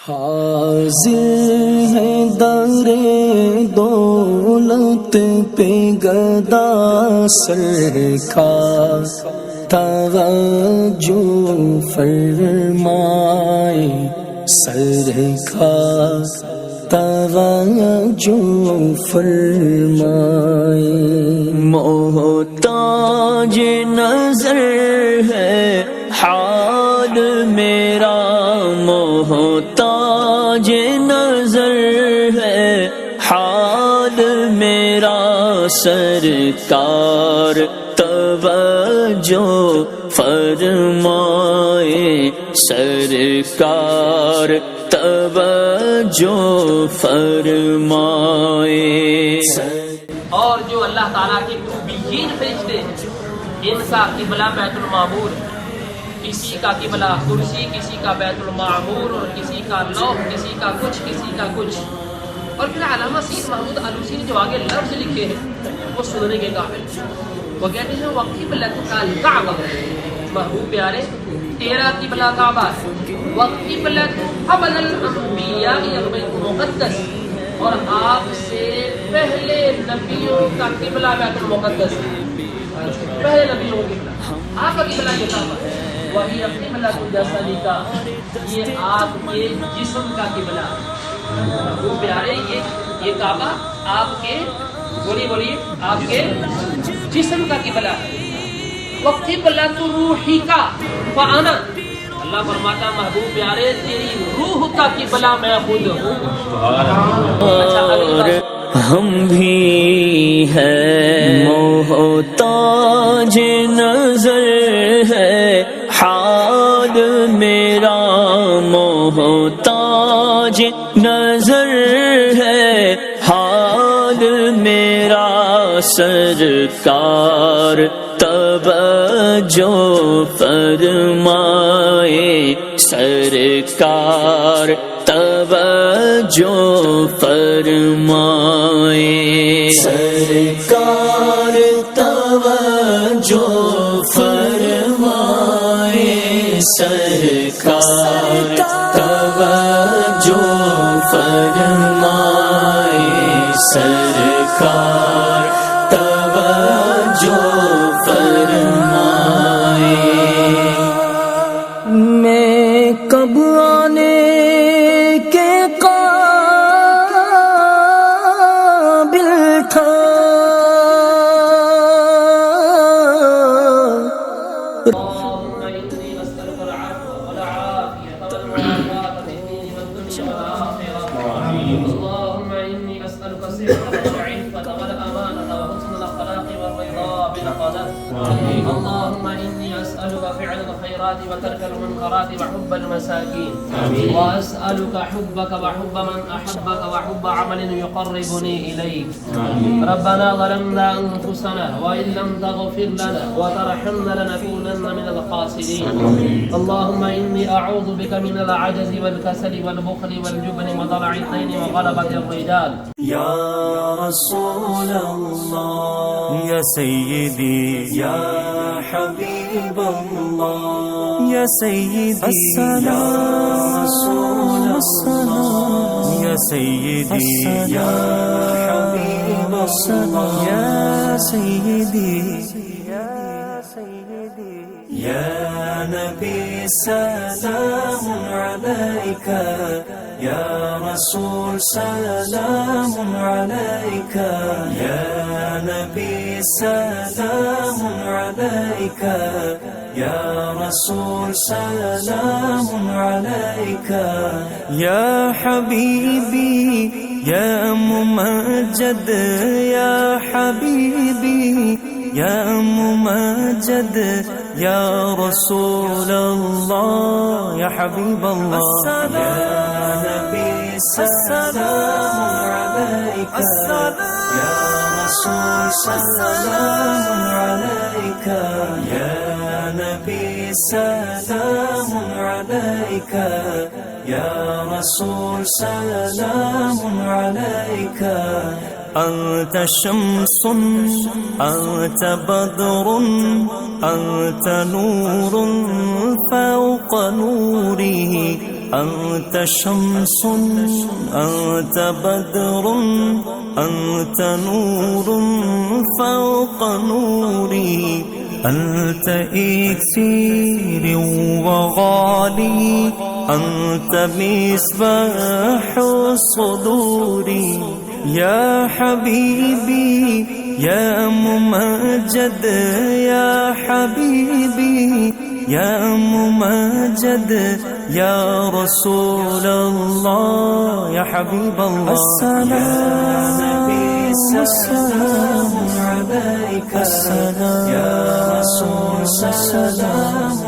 حاضر ہے در دولت پہ گدا سرکار، توجہ فرمائے سرکار، توجہ فرمائے۔ محتاج نظر ہے حال میرا، محتاج نظر ہے حال میرا، سرکار توجہ فرمائے سرکار، توجہ فرمائے۔ اور جو اللہ تعالیٰ کے قربیین فرشتے ہیں، ان کا قبلہ بیت المعمور، کسی کا قبلہ کرسی، کسی کا بیت المعمور، اور کسی کا لوح، کسی کا کچھ، کسی کا کچھ۔ اور پھر علامہ سید محمود آلوسی نے جو آگے لفظ لکھے ہیں وہ سننے کے قابل، وہ کہتے ہیں وَقِبْلَتُكَ الْكَعْبَةُ، محبوب پیارے تیرا قبلہ کعبہ ہے، وَقِبْلَتُ قَبْلَ الْأَنْبِيَاءِ الْبَيْتُ الْمُقَدَّسِ، اور آپ سے پہلے نبیوں کا قبلہ بیت المقدس ہے، پہلے نبیوں کا قبلہ، آپ کا قبلہ یہ کعبہ ہے، وہی قبلۃ جسدک، یہ آپ کے جسم کا قبلہ ہے۔ وہ پیارے یہ کعبہ آپ کے بولیے آپ کے جسم کا قبلہ ہے۔ وقبلۃ روحک فانا، اللہ فرماتا محبوب پیارے تیری روح کا قبلہ میں خود ہوں۔ ہم بھی ہیں محتاج نظر ہے حال میرا، محتاج نظر ہے حال میرا، سرکار توجہ فرمائے سرکار، توجہ فرمائے سرکار، توجہ فرمائے سرکار، توجہ فرمائے سرکار، توجہ فرمائے۔ میں کب آنے کے قابل تھا، اللهم إني أسألك العفو والعافية والمعافاة في الدين والدنيا والآخرة، اللهم إني أسألك الصحة والعفة والأمانة وحسن الأخلاق والرضا بالقدر، اللهم إني أسألك فعل الخيرات وترك المنكرات وحب المساكين، وأسألك حبك وحب من أحبك وحب عمل يقربني إليك. ربنا ظلمنا أنفسنا وإن لم تغفر لنا وترحمنا لنكونن من الخاسرين. اللهم إني أعوذ بك من العجز والكسل والبخل والجبن وضلع الدين وغلبة الرجال. یا رسول اللہ، یا سیدی، یا حبیب اللہ، یا سیدی، یا رسول اللہ، یا سیدی، یا حبیب اللہ، یا سیدی، یا نبی سلام علیک، یا رسول سلام علیک، یا نبی سلام علیک، یا رسول سلام علیک، یا حبیبی یا ممجد، یا حبیبی یا ممجد، یا رسول اللہ، یا حبیب اللہ، یا نبی سلام علیک، یا رسول سلام علیک، یا نبی سلام علیک، یا رسول سلام علیک۔ أنت شمس أنت بدر أنت نور فوق نوره أنت شمس أنت بدر أنت نور فوق نوري أنت إكسير وغالي أنت مصباح الصدور يا حبيبي يا ممجد يا حبيبي يا ممجد يا رسول الله يا حبيب الله السلام والسلام عليك يا رسول سلام